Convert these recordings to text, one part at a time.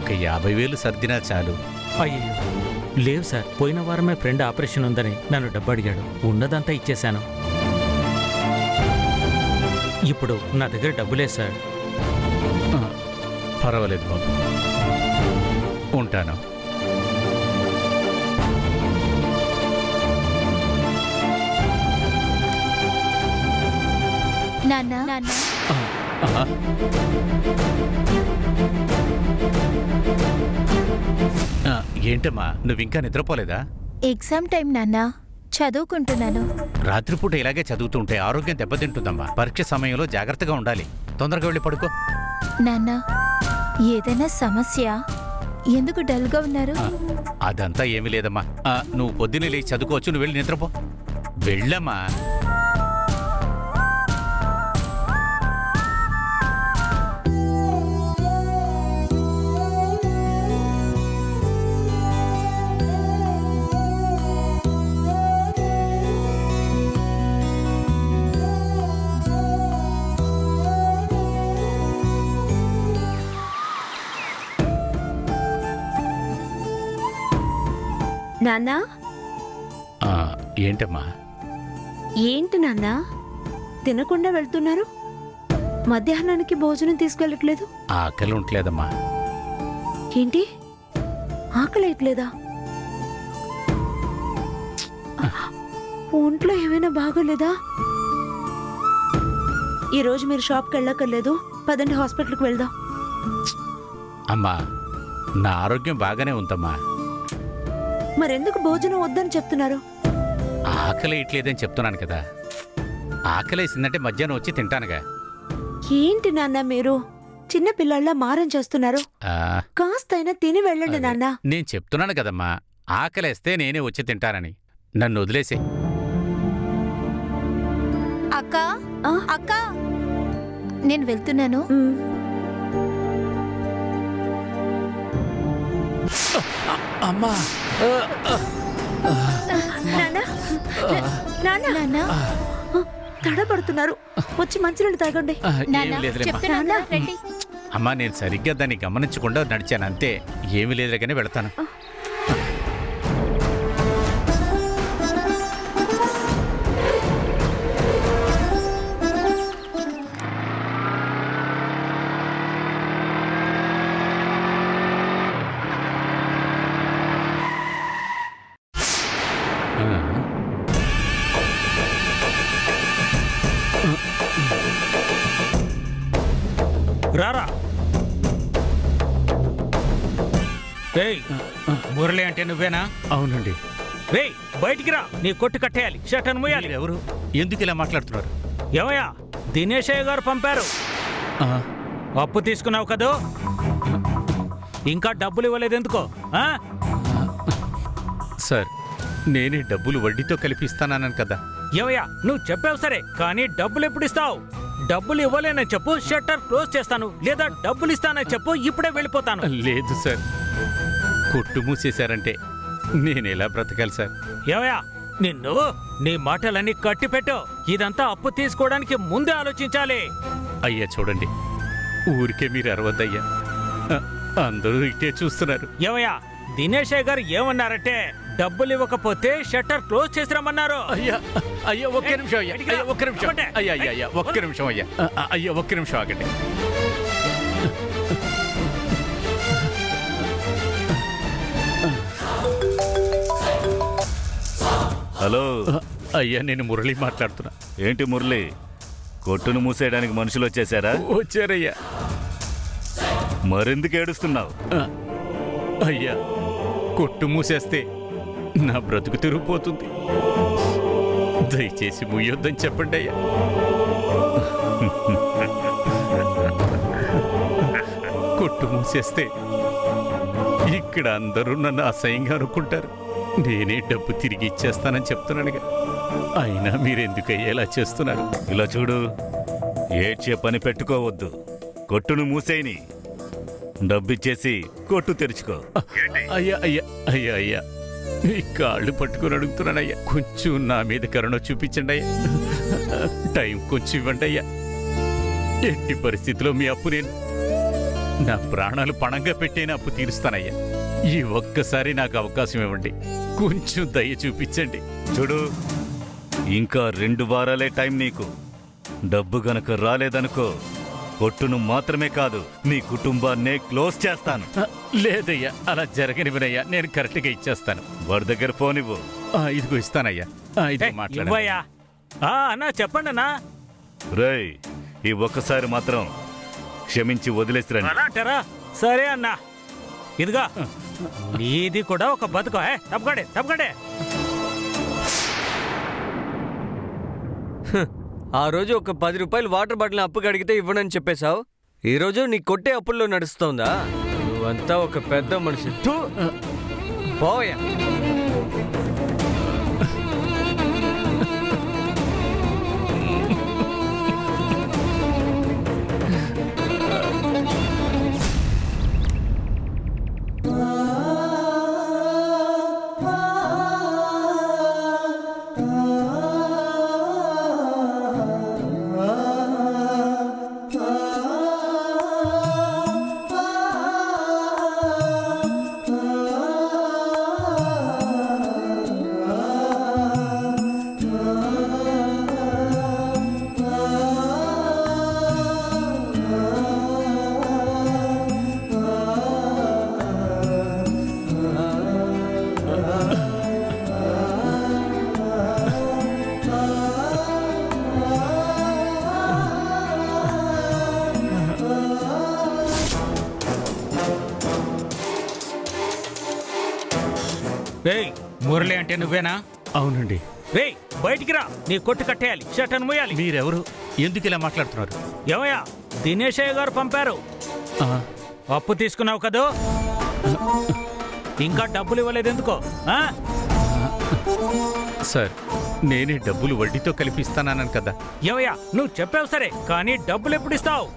ఒక 50,000 సర్దినా చాలు. అయ్యో లేవు సార్, పోయిన వారమే ఫ్రెండ్ ఆపరేషన్ ఉందని నన్ను డబ్బు అడిగాడు. ఉన్నదంతా ఇచ్చేశాను. ఇప్పుడు నా దగ్గర డబ్బు లేదు సార్. పర్వాలేదు బాబు, ఉంటాను. నాన్న ఏంటమ్మా, నువ్వింకా నిద్రపోలేదా? ఎగ్జామ్ టైం నాన్న, చదువుకుంటున్నాను. రాత్రిపూట ఇలాగే చదువుతుంటే ఆరోగ్యం దెబ్బతింటుందమ్మా. పరీక్ష సమయంలో జాగ్రత్తగా ఉండాలి. తొందరగా వెళ్ళి పడుకో. నాన్న, ఏదైనా సమస్య? ఎందుకు డల్గా ఉన్నారు? అదంతా ఏమీ లేదమ్మా. నువ్వు పొద్దున్నే లేచి చదువుకోవచ్చు. నువ్వు వెళ్ళి నిద్రపో. వెళ్ళమ్మా. నాన్నా, ఏంటమ్మా? ఏంటి నాన్నా తినకుండా వెళ్తున్నారు? మధ్యాహ్నానికి భోజనం తీసుకెళ్ళట్లేదు? ఆకలి ఉండలేదమ్మా. ఏంటి, ఆకలేయట్లేదా? ఒంట్లో ఏమైనా బాగోలేదా? ఈరోజు మీరు షాప్కి వెళ్ళక్కర్లేదు, పదండి హాస్పిటల్కి వెళ్దాం. అమ్మా, నా ఆరోగ్యం బాగానే ఉందమ్మా. మరెందుకు భోజనం వద్దని చెప్తున్నారు? ఆకలి ఇట్లేదని చెప్తున్నాను కదా. ఆకలేసిందంటే మధ్యాహ్నం వచ్చి తింటానుగా. ఏంటి నాన్న మీరు చిన్న పిల్లల్లా మారం చేస్తున్నారు? కాస్తైనా తిని వెళ్ళండి నాన్న. నేను చెప్తున్నాను కదమ్మా, ఆకలేస్తే నేనే వచ్చి తింటానని. నన్ను వదిలేసే. అక్క అక్క, నేను వెళ్తున్నాను. అమ్మా, తడబడుతున్నారు, వచ్చి మంచినీళ్ళు తాగండి. అమ్మా, నేను సరిగ్గా దాన్ని గమనించకుండా నడిచాను అంతే. ఏమీ లేదు కానీ వెళతాను. రారా. మురళి అంటే నువ్వేనా? అవునండి. రేయ్, బయటికి రా. నీ కొట్టు కట్టేయాలి, షర్టన్ మూయాలి. ఎవరు? ఎందుకు ఇలా మాట్లాడుతున్నారు? ఏమయ్యా, దినేశయ్య గారు పంపారు. అప్పు తీసుకున్నావు కదూ, ఇంకా డబ్బులు ఇవ్వలేదు ఎందుకో? సార్, నేనే డబ్బులు వడ్డీతో కలిపిస్తానన్నాను కదా. ఏమయ్యా, నువ్వు చెప్పావు సరే, కానీ డబ్బులు ఎప్పుడు ఇస్తావు? డబ్బులు ఇవ్వలేనని చెప్పు, షట్టర్ క్లోజ్ చేస్తాను. లేదా డబ్బులు ఇస్తానని చెప్పు, ఇప్పుడే వెళ్ళిపోతాను. లేదు సార్, కొట్టు మూసేశారంటే నేనెలా బ్రతకాలి సార్? ఏమయ్యా, నిన్ను నీ మాటలన్నీ కట్టిపెట్టు. ఇదంతా అప్పు తీసుకోవడానికి ముందే ఆలోచించాలి. అయ్యా చూడండి, ఊరికే మీరు అరవద్దయ్యా. అందరూ ఇట్టే చూస్తున్నారు. ఏమయ్యా, దినేశయ్య గారు ఏమన్నారంటే డబ్బులు ఇవ్వకపోతే షట్టర్ క్లోజ్ చేసిరమ్మన్నారు. అయ్యా అయ్యా, ఒక్క నిమిషం అయ్యా, ఒక్క నిమిషం అయ్యా, అయ్యా ఒక్క నిమిషం అయ్యా, అయ్యా ఒక్క నిమిషం ఆగండి. హలో అయ్యా, నేను మురళి మాట్లాడుతున్నా. ఏంటి మురళి, కొట్టును మూసేయడానికి మనుషులు వచ్చేసారా? వచ్చారయ్యా. మరెందుకు ఏడుస్తున్నావు? అయ్యా, కొట్టు మూసేస్తే నా బ్రతుకు తిరిగిపోతుంది. దయచేసి ముయ్యొద్దని చెప్పండి అయ్యా. కొట్టు మూసేస్తే ఇక్కడ అందరూ నన్ను అసహ్యంగా అనుకుంటారు. నేనే డబ్బు తిరిగి ఇచ్చేస్తానని చెప్తున్నానుగా. అయినా మీరెందుకయ్యా ఇలా చేస్తున్నారు? ఇలా చూడు, ఏడ్చే పని పెట్టుకోవద్దు. కొట్టును మూసేయని, డబ్బిచ్చేసి కొట్టు తెరుచుకో. అయ్యా అయ్యా అయ్యా అయ్యా, మీ కాళ్ళు పట్టుకుని అడుగుతున్నానయ్యా. కొంచెం నా మీద కరుణ చూపించండి అయ్యా. టైం కొంచెం ఇవ్వండి అయ్యా. ఎట్టి పరిస్థితిలో మీ అప్పు నేను నా ప్రాణాలు పణంగా పెట్టేనా అప్పు తీరుస్తానయ్యా. ఈ ఒక్కసారి నాకు అవకాశం ఇవ్వండి. కొంచెం దయ చూపించండి. చూడు, ఇంకా 2 వారాలే టైం నీకు. డబ్బు గనక రాలేదనుకో, కొట్టును మాత్రమే కాదు నీ కుటుంబాన్నే క్లోజ్ చేస్తాను. లేదయ్యా, అలా జరగనివ్వనయ్యా. నేను కరెక్ట్గా ఇచ్చేస్తాను. వాడి దగ్గర ఫోన్ ఇవ్వు. ఇదిగో ఇస్తానయ్యా. ఇదిగో మాట్లాడండి. ఇవ్వయ్యా. అన్నా చెప్పండి అన్నా. రేయ్, ఈ ఒక్కసారి మాత్రం క్షమించి వదిలేసిరండి. అలా అంటారా? సరే అన్నా. ఇదిగా నీది కూడా ఒక బతుకు. తప్పకండి తప్పకండి. ఆ రోజు ఒక 10 రూపాయలు వాటర్ బాటిల్ అప్పుకి అడిగితే ఇవ్వనని చెప్పేశావు. ఈ రోజు నీ కొట్టే అప్పుల్లో నడుస్తోందా? నువ్వంతా ఒక పెద్ద మనిషి. థూ! పోయా. రేయ్, మురళి అంటే నువ్వేనా? అవునండి. రేయ్, బయటికి రా. నీ కొట్టు కట్టేయాలి, షట్టను మూయాలి. మీరెవరు? ఎందుకు ఇలా మాట్లాడుతున్నారు? ఏమయ్యా, దినేశయ్య గారు పంపారు. ఆ, అప్పు తీసుకున్నావు కదూ? ఇంకా డబ్బులు ఇవ్వలేదు ఎందుకో? సార్, నేనే డబ్బులు వడ్డీతో కలిపిస్తానన్నాను కదా. ఏమయ్యా, నువ్వు చెప్పావు సరే, కానీ డబ్బులు ఎప్పుడు ఇస్తావు?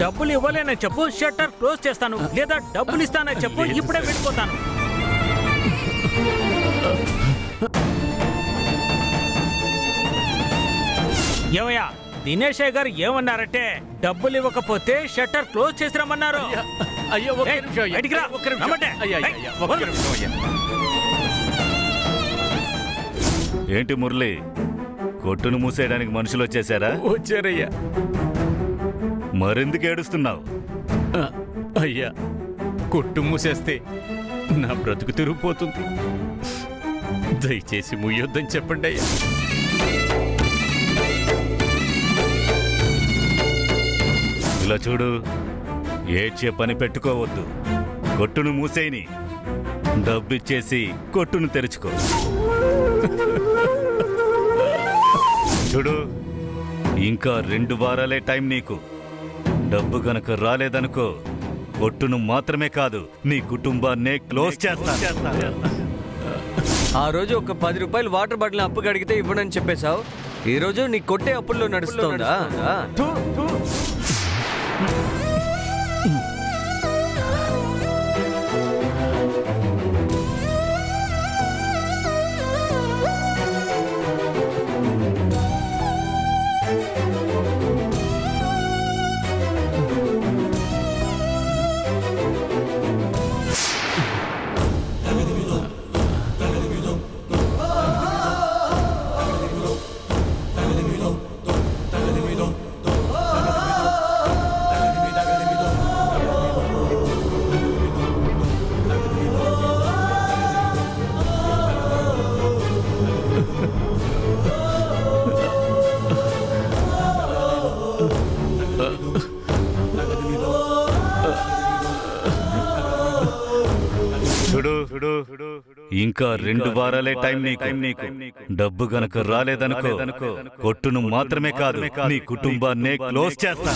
డబ్బులు ఇవ్వలేనని చెప్పు, షట్టర్ క్లోజ్ చేస్తాను. లేదా డబ్బులు ఇస్తానని చెప్పు, లేదు ఇప్పుడే సార్. వెళ్ళిపోతాను. ఏమయ్యా, దినేశయ్య గారు ఏమన్నారంటే డబ్బులు ఇవ్వకపోతే షట్టర్ క్లోజ్ చేసి రమ్మన్నారు. అయ్యో, ఒక్క ఏయ్, నిమిషం అయ్యా. బయటికి రా. ఒక్క నిమిషం. రమ్మంటే. అయ్యా, అయ్యా, ఏయ్, అయ్యా, ఒక్క వదలు. నిమిషం అయ్యా. ఏంటి మురళి, కొట్టును మూసేయడానికి మనుషులు వచ్చేసారా? వచ్చారయ్యా. మరెందుకు ఏడుస్తున్నావు? ఆ, అయ్యా, కొట్టు మూసేస్తే నా బ్రతుకు తిరిగిపోతుంది. దయచేసి ముయ్యొద్దని చెప్పండి అయ్యా. ఇలా చూడు, ఏడ్చే పని పెట్టుకోవద్దు. కొట్టును మూసేయని, డబ్బిచ్చేసి కొట్టును తెరుచుకో. చూడు, ఇంకా 2 వారాలే టైం నీకు. డబ్బు గనక రాలేదనుకో, కొట్టును మాత్రమే కాదు నీ కుటుంబాన్నే క్లోజ్ చేస్తా. ఆ రోజు ఒక 10 రూపాయలు వాటర్ బాటిల్ అప్పుకి అడిగితే ఇవ్వనని చెప్పేశావు. ఈ రోజు నీ కొట్టే అప్పుల్లో నడుస్తోందా? థూ! చూడు, ఇంకా 2 వారాలే టైం నీకు. డబ్బు గనక రాలేదనుకో, కొట్టును మాత్రమే కాదు నీ కుటుంబాన్నే క్లోజ్ చేస్తా.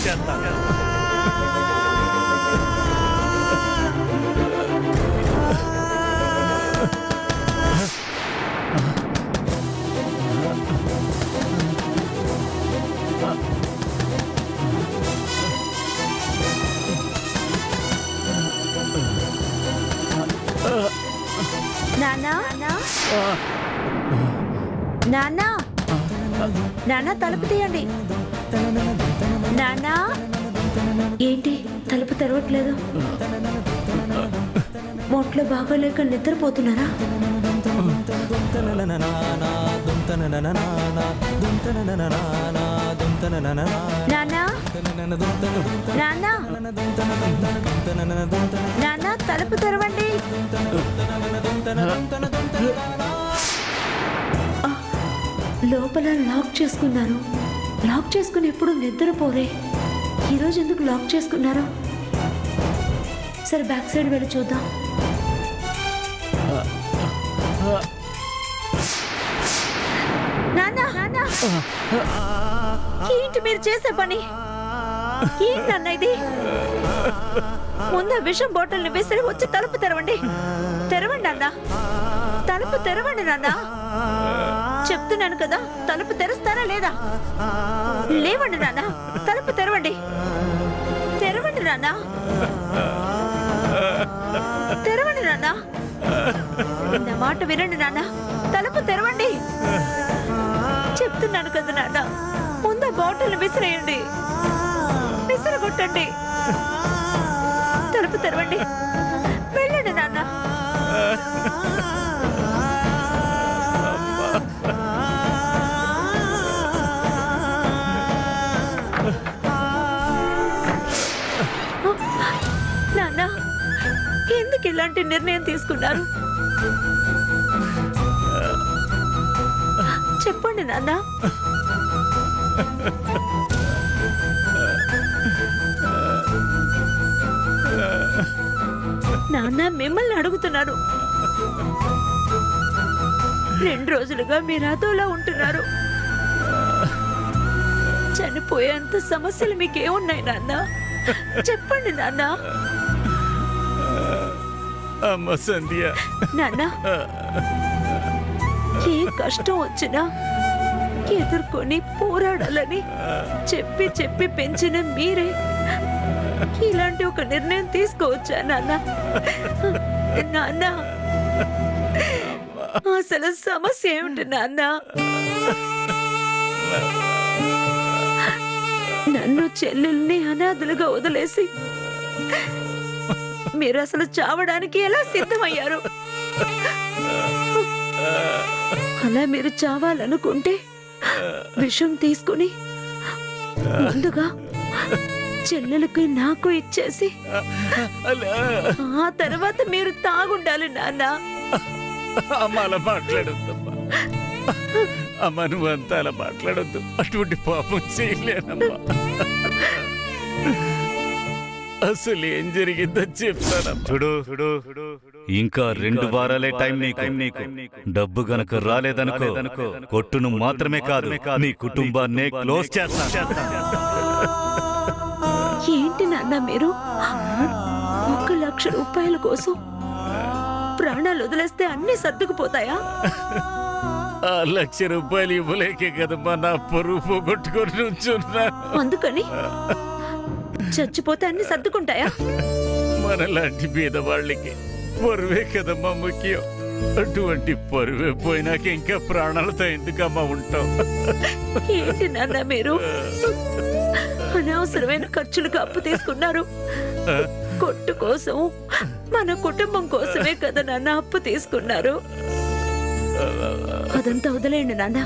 నాన్నా నాన్నా నాన్నా తలుపు తీయండి. నాన్నా ఏంటి తలుపు తెరవట్లేదు? మొట్లో బాగోలేక నిద్రపోతున్నారా? నాన్నా? నాన్నా? నాన్నా, తలుపు తెరవండి. ఆ, లోపల లాక్ చేసుకున్నారు. లాక్ చేసుకుని ఎప్పుడు నిద్రపోరే. ఈరోజు ఎందుకు లాక్ చేసుకున్నారు? సరే, బ్యాక్ సైడ్ వెళ్ళి చూద్దాం. నాన్నా, నాన్నా, ఏంటి మీరు చేసే పని? ఏంటి నాన్న ఇది? ముందు విషం బాటిల్ని విసిరి వచ్చి తలుపు తెరవండి. తెరవండి అన్న, తలుపు తెరవండి నాన్న. చెప్తున్నాను కదా, తలుపు తెరుస్తారా లేదా? లేవండి నాన్న, తలుపు తెరవండి. తెరవండి నాన్న, తెరవండి నాన్న. నా మాట వినండి నాన్న, తలుపు తెరవండి. చెప్తున్నాను కదా నాన్న, ముందు బాటిల్ విసిరేయండి, విసిరగొట్టండి. తలుపు తెరవండి, వెళ్ళండి నాన్న. నాన్న, ఎందుకు ఇలాంటి నిర్ణయం తీసుకున్నారు? చెప్పండి నాన్న. నాన్న, మిమ్మల్ని అడుగుతున్నారు. 2 రోజులుగా మీరు అదోలా ఉంటున్నారు. చనిపోయేంత సమస్యలు మీకేమున్నాయి నాన్న? చెప్పండి నాన్న. అమ్మ సంధ్య, నాన్న, ఏ కష్టం వచ్చినా ఎదుర్కొని పోరాడాలని చెప్పి చెప్పి పెంచిన మీరే ఇలాంటి ఒక నిర్ణయం తీసుకోవచ్చా నాన్న? నాన్న, అసలు సమస్య ఏమిటి నాన్న? నన్ను చెల్లెల్ని అనాథలుగా వదిలేసి మీరు అసలు చావడానికి ఎలా సిద్ధమయ్యారు? అలా మీరు చావాలనుకుంటే విషం తీసుకుని ముందుగా చెల్లెలకి నాకు ఇచ్చేసి ఆ తర్వాత మీరు తాగుండాలి నాన్న. అమ్మ అలా మాట్లాడొద్దమ్మా. అమ్మ నువ్వంతా అలా మాట్లాడొద్దు. అటువంటి పాపం చేయలేనమ్మా. అసలు ఏం జరిగిందో చెప్తానమ్మా. చూడు, ఇంకా 2 వారాలే టైం నీకు. డబ్బు గనక రాలేదనుకో, కొట్టును మాత్రమే కాదు నీ కుటుంబాన్నే క్లోజ్ చేస్తా. ఏంటి నాన్న మీరు? 1 లక్ష రూపాయల కోసం ప్రాణాలు వదిలేస్తే అన్ని సర్దుకుపోతాయా? ఆ 1 లక్ష రూపాయలు ఇవ్వలేకే కదమ్మా నా పరువు పోగొట్టుకొని నుంచున్నా. అందుకని చచ్చిపోతే అన్ని సర్దుకుంటాయా? మనలాంటి పేదవాళ్ళకి పరువే కదమ్మా ముఖ్యం. అటువంటి పరువే పోయినాక ఇంకా ప్రాణాలతో ఎందుకమ్మా ఉంటాం? ఏంటి నాన్న మీరు అనవసరమైన ఖర్చులకు అప్పు తీసుకున్నారు? కొట్టు కోసం, మన కుటుంబం కోసమే కదా నాన్న అప్పు తీసుకున్నారు. అదంతా వదిలేయండి నాన్న.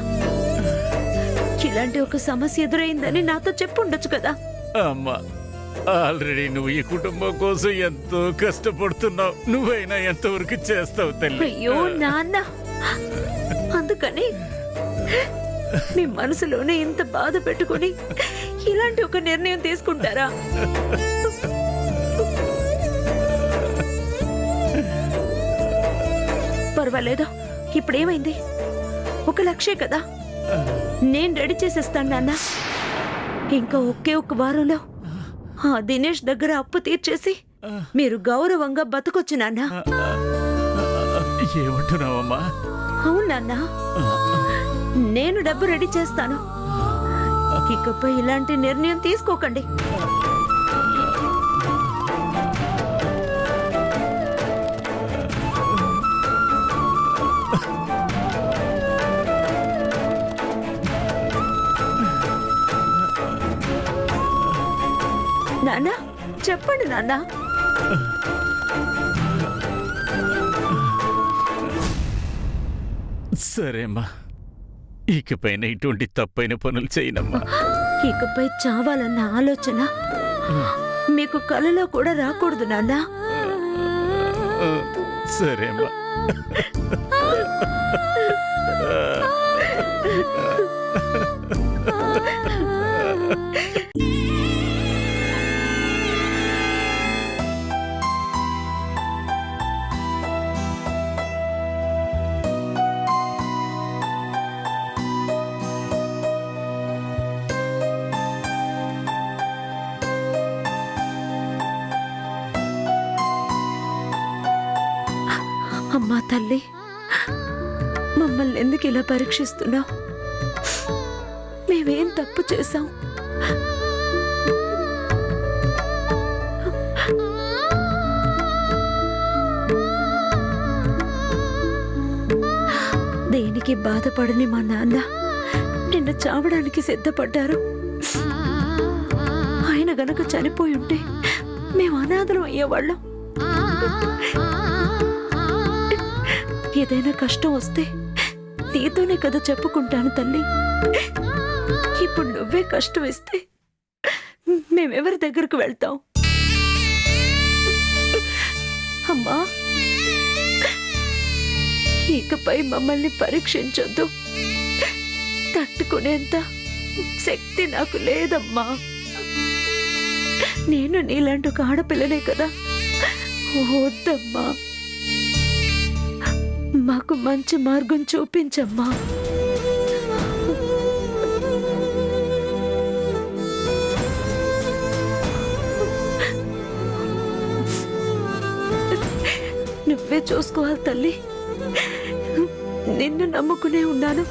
ఇలాంటి ఒక సమస్య ఎదురైందని నాతో చెప్పుండొచ్చు కదా. అమ్మా, ఆల్రెడీ నువ్వు ఈ కుటుంబం కోసం ఎంతో కష్టపడుతున్నావు. నువ్వైనా ఎంతవరకు చేస్తావు తల్లి? అయ్యో నాన్న, అందుకని మీ మనసులోనే ఇంత బాధ పెట్టుకుని ఇలాంటి ఒక నిర్ణయం తీసుకుంటారా? పర్వాలేదు, ఇప్పుడేమైంది? 1 లక్షే కదా, నేను రెడీ చేసేస్తాను నాన్న. ఇంకా ఒకే 1 వారంలో ఆ దినేష్ దగ్గర అప్పు తీర్చేసి మీరు గౌరవంగా బతకొచ్చు నాన్న. ఏమంటున్నావమ్మా? అవును నాన్న, నేను డబ్బు రెడీ చేస్తాను. ఇకపై ఇలాంటి నిర్ణయం తీసుకోకండి. నాన్న, చెప్పండి నాన్న. సరేమ్మా, ఇకపైన ఇటువంటి తప్పైన పనులు చేయనమ్మా. ఇకపై చావాలన్న ఆలోచన మీకు కలలో కూడా రాకూడదు నాన్న. సరేమ్మా. అమ్మా తల్లి, మమ్మల్ని ఎందుకు ఇలా పరీక్షిస్తున్నావు? మేమేం తప్పు చేశాం? దేనికి బాధపడని మా నాన్న నిన్న చావడానికి సిద్ధపడ్డారు. ఆయన గనక చనిపోయి ఉంటే మేము అనాథలం అయ్యేవాళ్ళం. ఏదైనా కష్టం వస్తే నీతోనే కదా చెప్పుకుంటాను తల్లి. ఇప్పుడు నువ్వే కష్టం ఇస్తే మేమెవరి దగ్గరకు వెళ్తాం? అమ్మా, ఇకపై మమ్మల్ని పరీక్షించొద్దు. తట్టుకునేంత శక్తి నాకు లేదమ్మా. నేను నీలాంటి ఒక ఆడపిల్లనే కదా. వద్దమ్మా, మాకు మంచి మార్గం చూపించమ్మా. నువ్వే చూసుకోవాలి తల్లి. నిన్ను నమ్ముకునే ఉన్నాను.